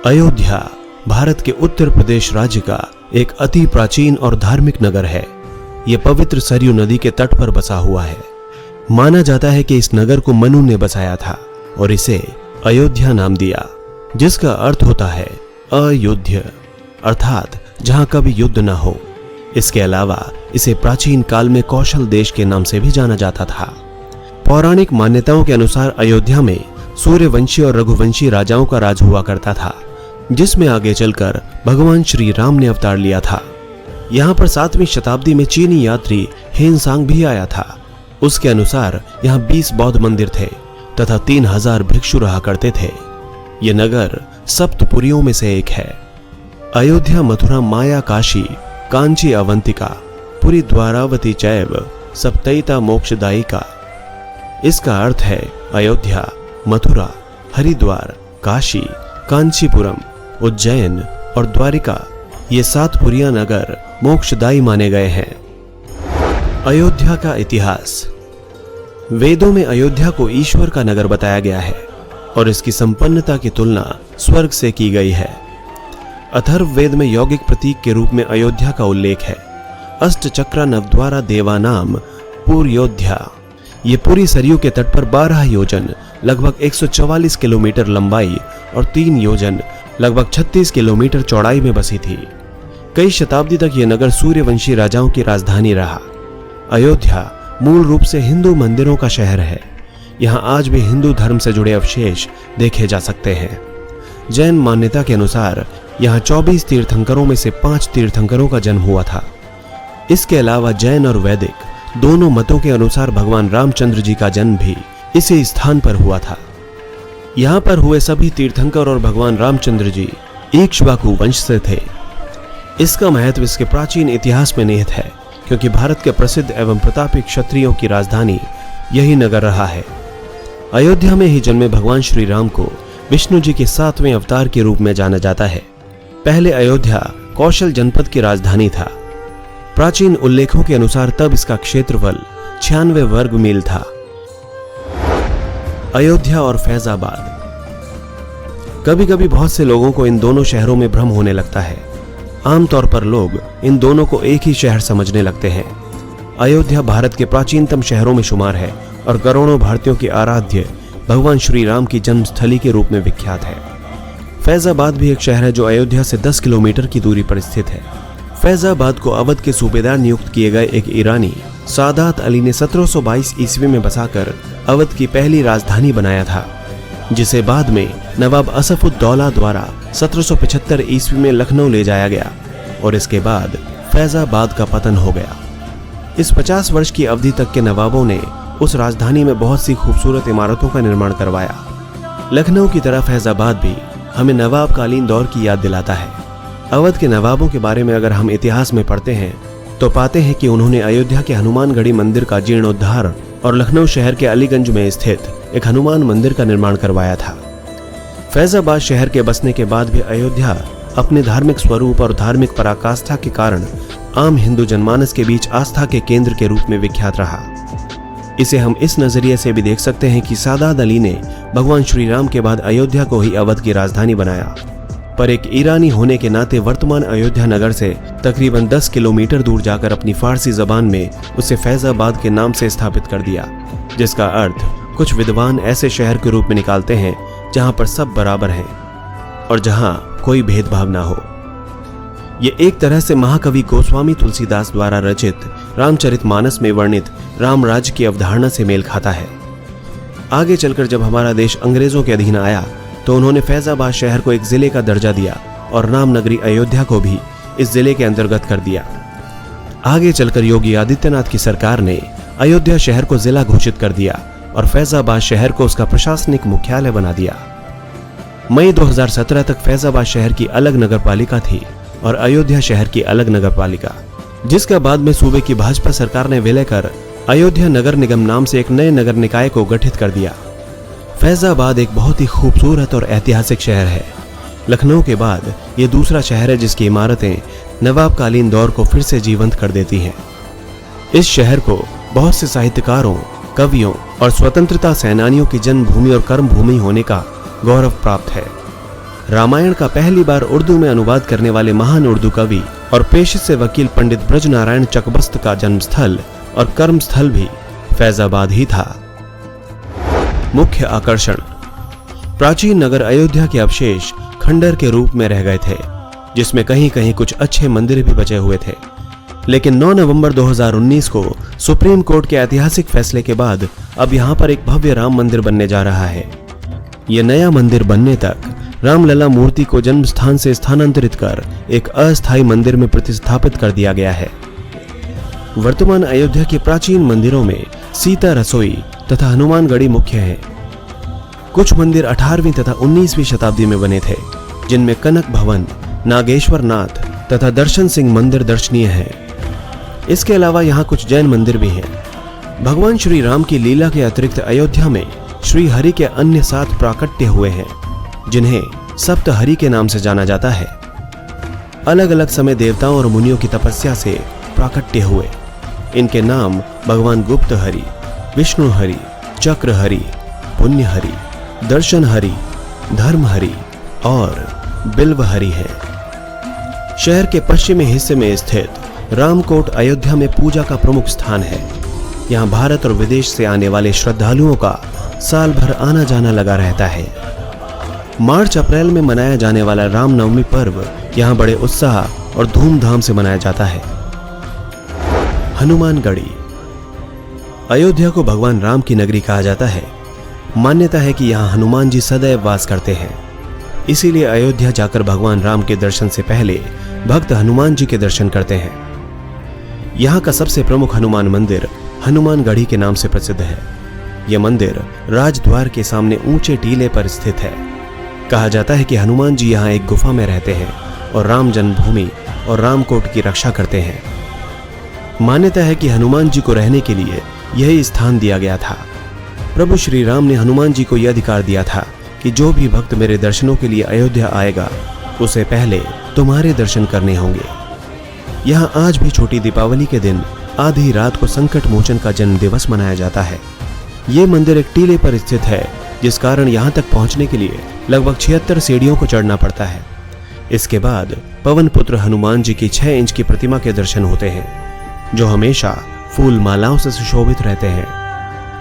अयोध्या भारत के उत्तर प्रदेश राज्य का एक अति प्राचीन और धार्मिक नगर है। यह पवित्र सरयू नदी के तट पर बसा हुआ है। माना जाता है कि इस नगर को मनु ने बसाया था और इसे अयोध्या नाम दिया, जिसका अर्थ होता है अयुद्ध, अर्थात जहां कभी युद्ध न हो। इसके अलावा इसे प्राचीन काल में कौशल देश के नाम से भी जाना जाता था। पौराणिक मान्यताओं के अनुसार अयोध्या में सूर्यवंशी और रघुवंशी राजाओं का राज हुआ करता था, जिसमें आगे चलकर भगवान श्री राम ने अवतार लिया था। यहाँ पर 7वीं शताब्दी में चीनी यात्री हेनसांग भी आया था। उसके अनुसार यहाँ 20 बौद्ध मंदिर थे तथा 3000 भिक्षु रहा करते थे। ये नगर सप्तपुरियों में से एक है। अयोध्या, मथुरा, माया, काशी, कांची, अवंतिका, पुरी, द्वारावती चैव सप्तैता मोक्षदायिका। इसका अर्थ है अयोध्या, मथुरा, हरिद्वार, काशी, कांचीपुरम, उज्जैन और द्वारिका, ये 7 पुरिया नगर मोक्षदायी माने गए हैं। अयोध्या का इतिहास। वेदों में अयोध्या को ईश्वर का नगर बताया गया है और इसकी संपन्नता की तुलना स्वर्ग से की गई है। अथर्ववेद में यौगिक प्रतीक के रूप में अयोध्या का उल्लेख है। अष्टचक्रा नवद्वारा देवानाम पुर्योध्या। ये पूरी सरयू के तट पर 12 योजन लगभग 144 किलोमीटर लंबाई और 3 योजन लगभग 36 किलोमीटर चौड़ाई में बसी थी। कई शताब्दी तक यह नगर सूर्यवंशी राजाओं की राजधानी रहा। अयोध्या मूल रूप से हिंदू मंदिरों का शहर है। यहाँ आज भी हिंदू धर्म से जुड़े अवशेष देखे जा सकते हैं। जैन मान्यता के अनुसार यहाँ 24 तीर्थंकरों में से 5 तीर्थंकरों का जन्म हुआ था। इसके अलावा जैन और वैदिक दोनों मतों के अनुसार भगवान रामचंद्र जी का जन्म भी इसी स्थान पर हुआ था। यहाँ पर हुए सभी तीर्थंकर और भगवान रामचंद्र जी इक्ष्वाकु वंश से थे। इसका महत्व इसके प्राचीन इतिहास में निहित है, क्योंकि भारत के प्रसिद्ध एवं प्रतापी क्षत्रियों की राजधानी यही नगर रहा है। अयोध्या में ही जन्मे भगवान श्री राम को विष्णु जी के 7वें अवतार के रूप में जाना जाता है। पहले अयोध्या कौशल जनपद की राजधानी था। प्राचीन उल्लेखों के अनुसार तब इसका क्षेत्रफल 96 वर्ग मील था। अयोध्या और फैजाबाद। कभी कभी बहुत से लोगों को इन दोनों शहरों में भ्रम होने लगता है। आमतौर पर लोग इन दोनों को एक ही शहर समझने लगते हैं। अयोध्या भारत के प्राचीनतम शहरों में शुमार है और करोड़ों भारतीयों के आराध्य भगवान श्री राम की जन्मस्थली के रूप में विख्यात है। फैजाबाद भी एक शहर है जो अयोध्या से 10 किलोमीटर की दूरी पर स्थित है। फैजाबाद को अवध के सूबेदार नियुक्त किए गए एक ईरानी सादात अली ने 1722 ईस्वी में बसाकर अवध की पहली राजधानी बनाया था, जिसे बाद में नवाब असफुद्दौला द्वारा 1775 ईस्वी में लखनऊ ले जाया गया और इसके बाद फैजाबाद का पतन हो गया। इस 50 वर्ष की अवधि तक के नवाबों ने उस राजधानी में बहुत सी खूबसूरत इमारतों का निर्माण करवाया। लखनऊ की तरह फैजाबाद भी हमें नवाबकालीन दौर की याद दिलाता है। अवध के नवाबों के बारे में अगर हम इतिहास में पढ़ते हैं तो पाते हैं कि उन्होंने अयोध्या के हनुमानगढ़ी मंदिर का जीर्णोद्धार और लखनऊ शहर के अलीगंज में स्थित एक हनुमान मंदिर का निर्माण करवाया था। फैजाबाद शहर के बसने के बाद भी अयोध्या अपने धार्मिक स्वरूप और धार्मिक पराकाष्ठा के कारण आम हिंदू जनमानस के बीच आस्था के केंद्र के रूप में विख्यात रहा। इसे हम इस नजरिए से भी देख सकते हैं कि सादात अली ने भगवान श्री राम के बाद अयोध्या को ही अवध की राजधानी बनाया, पर एक ईरानी होने के नाते वर्तमान अयोध्या नगर से तकरीबन 10 किलोमीटर दूर जाकर अपनी फारसी जबान में उसे फैजाबाद के नाम से स्थापित कर दिया, जिसका अर्थ कुछ विद्वान ऐसे शहर के रूप में निकालते हैं जहां पर सब बराबर हैं और जहां कोई भेदभाव ना हो। ये एक तरह से महाकवि गोस्वामी तुलसीदास द्वारा रचित रामचरितमानस में वर्णित राम राज्य की अवधारणा से मेल खाता है। आगे चलकर जब हमारा देश अंग्रेजों के अधीन आया तो उन्होंने फैजाबाद शहर को एक जिले का दर्जा दिया और रामनगरी अयोध्या को भी इस जिले के अंतर्गत कर दिया। आगे चलकर योगी आदित्यनाथ की सरकार ने अयोध्या शहर को जिला घोषित कर दिया और फैजाबाद शहर को उसका प्रशासनिक मुख्यालय बना दिया। मई 2017 तक फैजाबाद शहर की अलग नगरपालिका थी और अयोध्या शहर की अलग नगरपालिका, जिसका बाद में सूबे की भाजपा सरकार ने विलय कर अयोध्या नगर निगम नाम से एक नए नगर निकाय को गठित कर दिया। फैजाबाद एक बहुत ही खूबसूरत और ऐतिहासिक शहर है। लखनऊ के बाद ये दूसरा शहर है जिसकी इमारतें नवाबकालीन दौर को फिर से जीवंत कर देती हैं। इस शहर को बहुत से साहित्यकारों, कवियों और स्वतंत्रता सेनानियों की जन्मभूमि और कर्मभूमि होने का गौरव प्राप्त है। रामायण का पहली बार उर्दू में अनुवाद करने वाले महान उर्दू कवि और पेशे से वकील पंडित ब्रजनारायण चकबस्त का जन्मस्थल और कर्मस्थल भी फैजाबाद ही था। मुख्य आकर्षण: प्राचीन नगर अयोध्या के अवशेष खंडर के रूप में रह गए थे, जिसमें कहीं कहीं कुछ अच्छे मंदिर भी बचे हुए थे। लेकिन 9 नवंबर 2019 को सुप्रीम कोर्ट के ऐतिहासिक फैसले के बाद अब यहां पर एक भव्य राम मंदिर बनने जा रहा है। यह नया मंदिर बनने तक रामलला मूर्ति को जन्म स्थान से स्थानांतरित कर एक अस्थायी मंदिर में प्रतिस्थापित कर दिया गया है। वर्तमान अयोध्या के प्राचीन मंदिरों में सीता रसोई तथा हनुमानगढ़ी मुख्य हैं। कुछ मंदिर 18वीं तथा 19वीं शताब्दी में बने थे, जिनमें कनक भवन, नागेश्वर नाथ तथा दर्शन सिंह मंदिर दर्शनीय है। इसके अलावा यहाँ कुछ जैन मंदिर भी हैं। भगवान श्री राम की लीला के अतिरिक्त अयोध्या में श्री हरि के अन्य 7 प्राकट्य हुए हैं, जिन्हें सप्त हरि के नाम से जाना जाता है। अलग अलग समय देवताओं और मुनियों की तपस्या से प्राकट्य हुए। इनके नाम भगवान गुप्त हरि, विष्णु हरि, चक्र हरि, पुण्य हरि, दर्शन हरि, धर्म हरि और बिल्व हरि है। शहर के पश्चिमी हिस्से में स्थित रामकोट अयोध्या में पूजा का प्रमुख स्थान है। यहाँ भारत और विदेश से आने वाले श्रद्धालुओं का साल भर आना जाना लगा रहता है। मार्च अप्रैल में मनाया जाने वाला रामनवमी पर्व यहाँ बड़े उत्साह और धूमधाम से मनाया जाता है। हनुमानगढ़ी। अयोध्या को भगवान राम की नगरी कहा जाता है। मान्यता है कि यहाँ हनुमान जी सदैव वास करते हैं। इसीलिए अयोध्या जाकर भगवान राम के दर्शन से पहले भक्त हनुमान जी के दर्शन करते हैं। यहाँ का सबसे प्रमुख हनुमान मंदिर हनुमानगढ़ी के नाम से प्रसिद्ध है। यह मंदिर राजद्वार के सामने ऊंचे टीले पर स्थित है। कहा जाता है कि हनुमान जी यहाँ एक गुफा में रहते हैं और राम जन्मभूमि और रामकोट की रक्षा करते हैं। मान्यता है कि हनुमान जी को रहने के लिए यही स्थान दिया गया था। प्रभु श्री राम ने हनुमान जी को यह अधिकार दिया था कि जो भी भक्त मेरे दर्शनों के लिए अयोध्या आएगा, उसे पहले तुम्हारे दर्शन करने होंगे। यहाँ आज भी छोटी दीपावली के दिन आधी रात को संकट मोचन का जन्म दिवस मनाया जाता है। ये मंदिर एक टीले पर स्थित है, जिस कारण यहाँ तक पहुँचने के लिए लगभग 76 सीढ़ियों को चढ़ना पड़ता है। इसके बाद पवन पुत्र हनुमान जी की 6 इंच की प्रतिमा के दर्शन होते हैं, जो हमेशा फूल मालाओं से सुशोभित रहते हैं।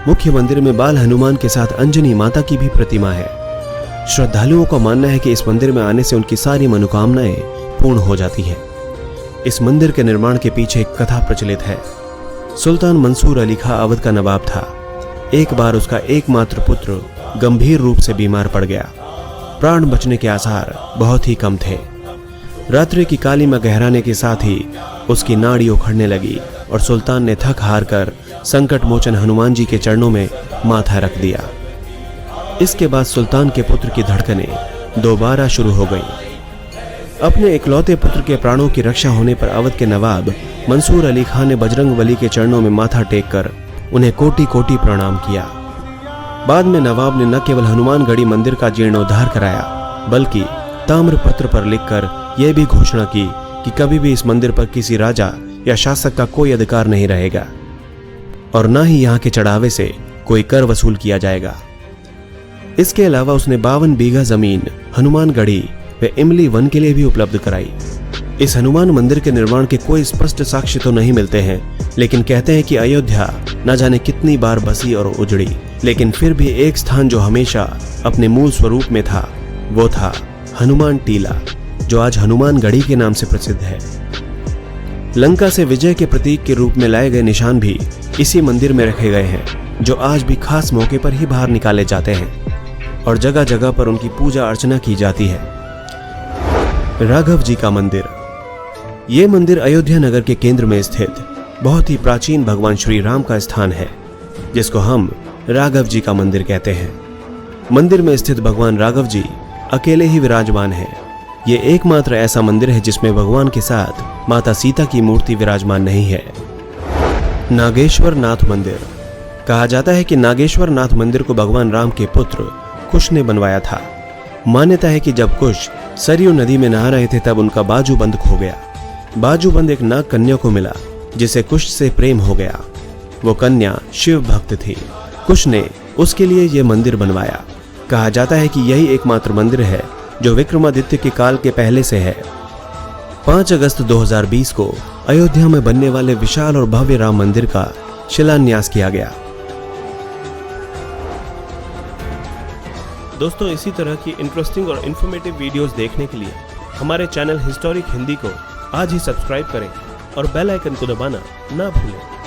मुख्य मंदिर में बाल हनुमान के साथ अंजनी माता की भी प्रतिमा है। श्रद्धालुओं का मानना है कि इस मंदिर में आने से उनकी सारी मनोकामनाएं पूर्ण हो जाती हैं। इस मंदिर के निर्माण के पीछे एक कथा प्रचलित है। सुल्तान मंसूर अली खां अवध का नवाब था। एक बार उसका एकमात्र पुत्र गंभीर रूप से बीमार पड़ गया। प्राण बचने के आसार बहुत ही कम थे। रात्रि की कालीमा गहराने के साथ ही उसकी नाड़ी उखड़ने लगी और सुल्तान ने थक हार कर संकट मोचन हनुमान जी के चरणों में माथा रख दिया। इसके बाद सुल्तान के पुत्र की धड़कनें दोबारा शुरू हो गईं। अपने इकलौते पुत्र के प्राणों की रक्षा होने पर अवध के नवाब मंसूर अली खां ने बजरंगबली के चरणों में माथा टेककर उन्हें कोटि कोटि प्रणाम किया। बाद में नवाब ने न केवल हनुमानगढ़ी मंदिर का जीर्णोद्धार कराया, बल्कि ताम्रपत्र पर लिखकर यह भी घोषणा की कि कभी भी इस मंदिर पर किसी राजा या शासक का कोई अधिकार नहीं रहेगा और न ही यहाँ के चढ़ावे से कोई कर वसूल किया जाएगा। इसके अलावा उसने 52 बीघा जमीन हनुमानगढ़ी व इमली वन के लिए भी उपलब्ध कराई। इस हनुमान मंदिर के निर्माण के कोई स्पष्ट साक्ष्य तो नहीं मिलते हैं, लेकिन कहते हैं कि अयोध्या न जाने कितनी बार बसी और उजड़ी, लेकिन फिर भी एक स्थान जो हमेशा अपने मूल स्वरूप में था, वो था हनुमान टीला, जो आज हनुमानगढ़ी के नाम से प्रसिद्ध है। लंका से विजय के प्रतीक के रूप में लाए गए निशान भी इसी मंदिर में रखे गए हैं, जो आज भी खास मौके पर ही बाहर निकाले जाते हैं और जगह जगह पर उनकी पूजा अर्चना की जाती है। राघव जी का मंदिर। ये मंदिर अयोध्या नगर के केंद्र में स्थित बहुत ही प्राचीन भगवान श्री राम का स्थान है, जिसको हम राघव जी का मंदिर कहते हैं। मंदिर में स्थित भगवान राघव जी अकेले ही विराजमान हैं। ये एकमात्र ऐसा मंदिर है जिसमें भगवान के साथ माता सीता की मूर्ति विराजमान नहीं है। नागेश्वर नाथ मंदिर। कहा जाता है कि नागेश्वर नाथ मंदिर को भगवान राम के पुत्र कुश ने बनवाया था। मान्यता है कि जब कुश सरयू नदी में नहा रहे थे, तब उनका बाजूबंद खो गया। बाजूबंद एक नाग कन्या को मिला, जिसे कुश से प्रेम हो गया। वो कन्या शिव भक्त थी। कुश ने उसके लिए यह मंदिर बनवाया। कहा जाता है कि यही एकमात्र मंदिर है जो विक्रमादित्य के काल के पहले से है। 5 अगस्त 2020 को अयोध्या में बनने वाले विशाल और भव्य राम मंदिर का शिलान्यास किया गया। दोस्तों, इसी तरह की इंटरेस्टिंग और इंफॉर्मेटिव वीडियोस देखने के लिए हमारे चैनल हिस्टोरिक हिंदी को आज ही सब्सक्राइब करें और बेल आइकन को दबाना ना भूलें।